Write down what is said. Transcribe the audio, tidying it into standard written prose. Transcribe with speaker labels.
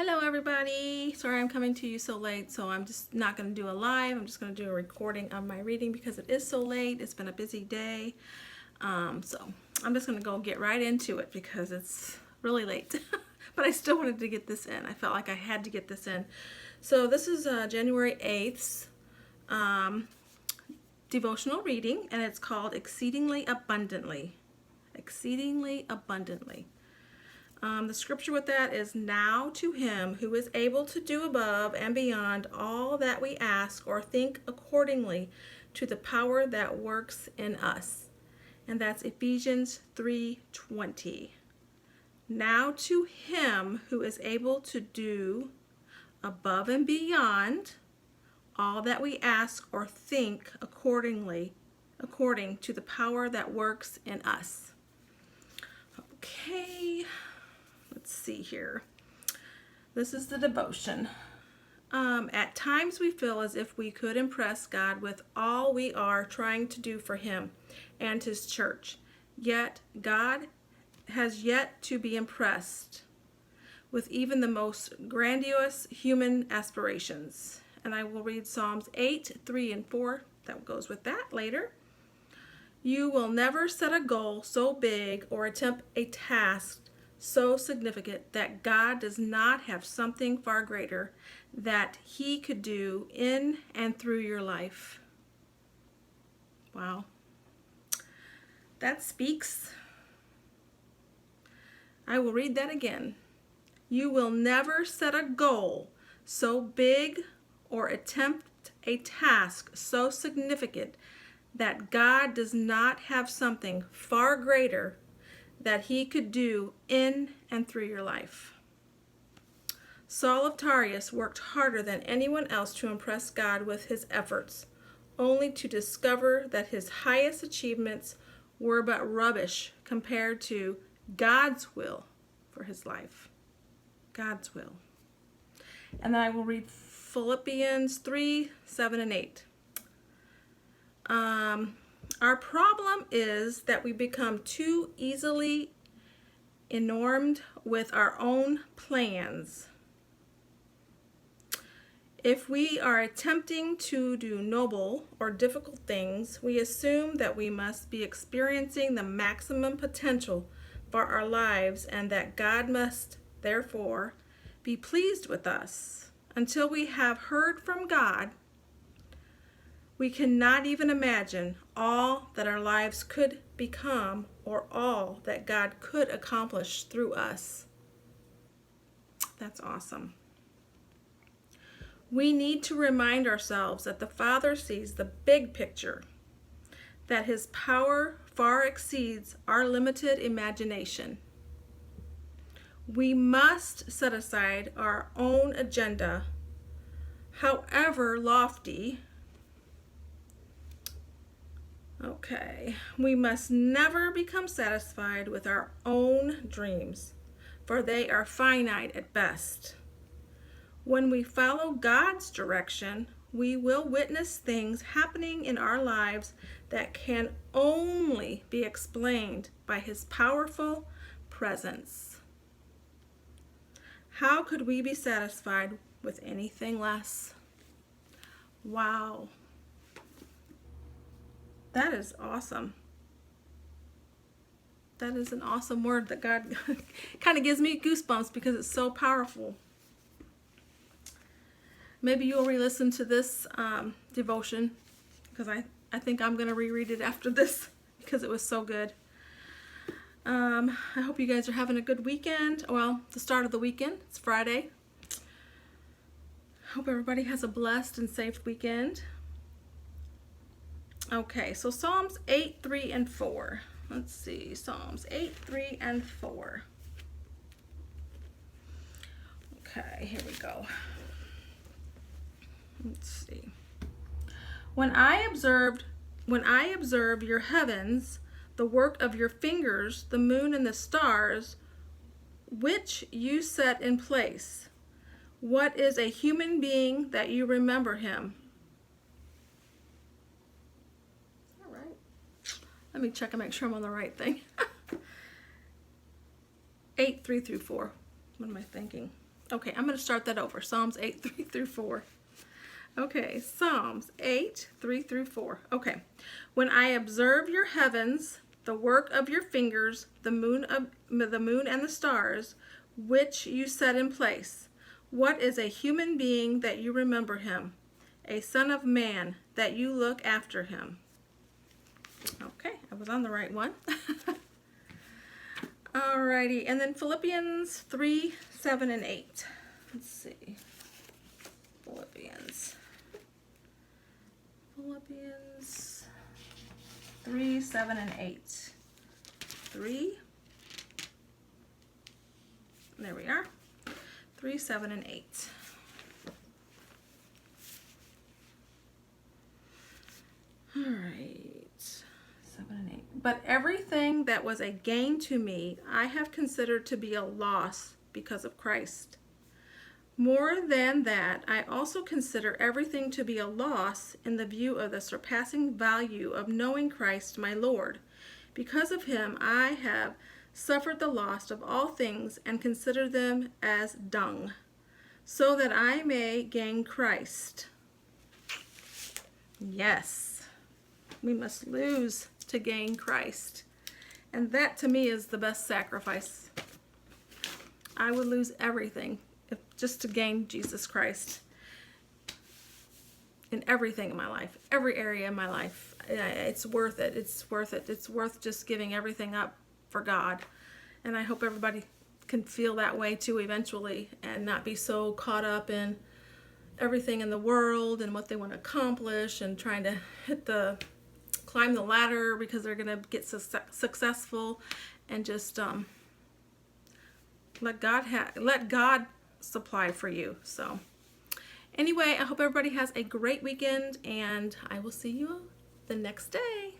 Speaker 1: Hello everybody. Sorry I'm coming to you so late, so I'm just not going to do a live. I'm just going to do a recording of my reading because it is so late. It's been a busy day. So I'm just going to go get right into it because it's really late. But I still wanted to get this in. I felt like I had to get this in. So this is January 8th devotional reading, and it's called Exceedingly Abundantly. Exceedingly Abundantly. The scripture with that is, "Now to him who is able to do above and beyond all that we ask or think, accordingly to the power that works in us." And that's Ephesians 3:20. Now to him who is able to do above and beyond all that we ask or think, according to the power that works in us. Okay. Let's see here. This is the devotion. At times we feel as if we could impress God with all we are trying to do for him and his church. Yet God has yet to be impressed with even the most grandiose human aspirations. And I will read Psalms 8:3-4. That goes with that later. "You will never set a goal so big or attempt a task so significant that God does not have something far greater that he could do in and through your life." Wow. That speaks. I will read that again. "You will never set a goal so big or attempt a task so significant that God does not have something far greater that he could do in and through your life." Saul of Tarsus worked harder than anyone else to impress God with his efforts, only to discover that his highest achievements were but rubbish compared to God's will for his life. God's will. And I will read Philippians 3:7-8. Our problem is that we become too easily enamored with our own plans. If we are attempting to do noble or difficult things, we assume that we must be experiencing the maximum potential for our lives and that God must, therefore, be pleased with us. Until we have heard from God, we cannot even imagine all that our lives could become or all that God could accomplish through us. That's awesome. We need to remind ourselves that the Father sees the big picture, that his power far exceeds our limited imagination. We must set aside our own agenda, however lofty. We must never become satisfied with our own dreams, for they are finite at best. When we follow God's direction, we will witness things happening in our lives that can only be explained by his powerful presence. How could we be satisfied with anything less? Wow. That is awesome. That is an awesome word that God kind of gives me goosebumps because it's so powerful. Maybe you'll re-listen to this devotion because I think I'm going to reread it after this because it was so good. I hope you guys are having a good weekend. Well, the start of the weekend. It's Friday. Hope everybody has a blessed and safe weekend. Okay, so Psalms 8:3-4. Let's see, Psalms 8:3-4. Okay, here we go. Let's see. When I observe your heavens, the work of your fingers, the moon and the stars, which you set in place, what is a human being that you remember him? Let me check and make sure I'm on the right thing. 8:3-4. What am I thinking? Okay, I'm going to start that over. Psalms 8, 3 through 4. Okay, Psalms 8, 3 through 4. Okay. When I observe your heavens, the work of your fingers, the moon and the stars, which you set in place. What is a human being that you remember him? A son of man that you look after him. Okay, I was on the right one. Alrighty, and then Philippians 3, 7, and 8. Let's see. Philippians 3, 7, and 8. 3. There we are. 3, 7, and 8. All right. 7 and 8. But everything that was a gain to me, I have considered to be a loss because of Christ. More than that, I also consider everything to be a loss in the view of the surpassing value of knowing Christ my Lord. Because of him, I have suffered the loss of all things and consider them as dung, so that I may gain Christ. Yes, we must lose to gain Christ. And that to me is the best sacrifice. I would lose everything just to gain Jesus Christ in everything in my life, every area in my life. It's worth it. It's worth it. It's worth just giving everything up for God. And I hope everybody can feel that way too eventually and not be so caught up in everything in the world and what they want to accomplish and trying to climb the ladder because they're going to get successful, and just let God supply for you. So anyway, I hope everybody has a great weekend, and I will see you the next day.